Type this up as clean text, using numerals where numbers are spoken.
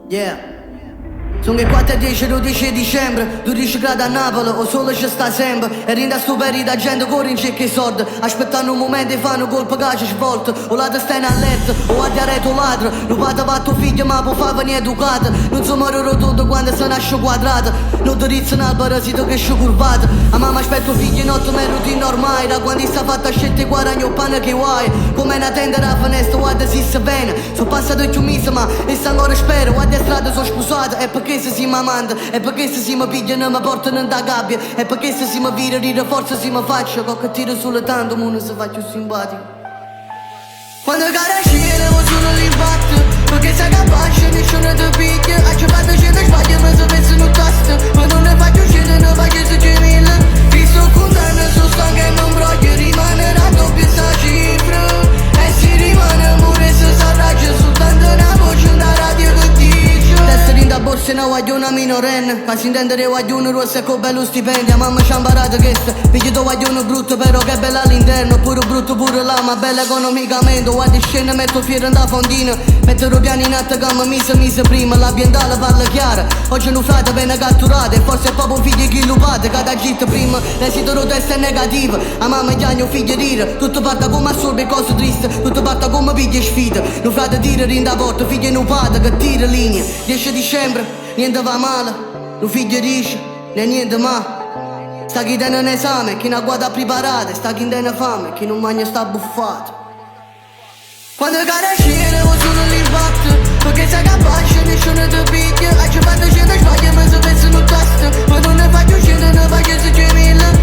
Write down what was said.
Yeah. Sono che 4 e 10, 12 dicembre 12 gradi a Napoli, o sole ci sta sempre. E rinda sto peri da gente corre in cerca i soldi, aspettando un momento e fanno colpo che ci svolta. O la testa in allerta, o a diaretto ladro. Non vado a tuo figlio ma può fare venire educata. Non so morire rotondo quando si nasce quadrata. Non ti rizzano al parasito che esce curvata. A mamma aspetto figli in 8 me routine ormai. Da quando sta fatta scelta e guadagno pane che vuoi. Come una tenda da finestra, guarda si sa bene. Sono passato più misa ma e sta ancora spero. Guarda strada sono sposato, è perché se si mi amanda. È perché se si mi pigliano mi portano da gabbia. È perché se si mi vira di forza si mi faccio. Che tiro sulle tanto, mo non si fa più simpatico. Quando cara scena ho solo l'impatto. Perché sei capace, nessuno ti picchia. A ci fatto scena sbaglia ma sapessi non tasto. Ma non ne faccio scena, non faccio se c'è mille. Ti sto contando, sono stanco e non voglio rimanere a doppia sta cifra. E si rimane amore se s'arraggia soltanto una voce da radio che dice. Testa da borsa no voglio una minorenne. Quasi intendere voglio uno rosso e con bello stipendio. A mamma ci ha imparato che sta. Figlio tu voglio uno brutto però che è bella all'interno. Pure brutto pure là ma bella economicamente. Guardi scena metto fiero da fondina. Metto piani in atto che mi mise prima. L'ambientale parla chiara. Oggi non frate bene catturate. Forse è proprio figlio chi lupate. Cada git prima. L'esito lo testa è negativo. A mamma gli anni figlio dire. Tutto parta come assorbe cose triste. Tutto parta come piglia sfida. Non frate dire rinda porta. Figlio in upata che tira linea. 10 dicembre, niente va male. Non figlio dice, né niente ma. Sta chi tiene un esame, chi non ha guarda preparata. Sta chi tiene fame, chi non mangia sta buffato. Quando cara scena ho solo l'impatto. Perché sei capace, nessuno ti picchia. A ci fatto scena sbaglia ma sapessi non tasto. Ma non ne faccio scena, non faccio se c'è mille.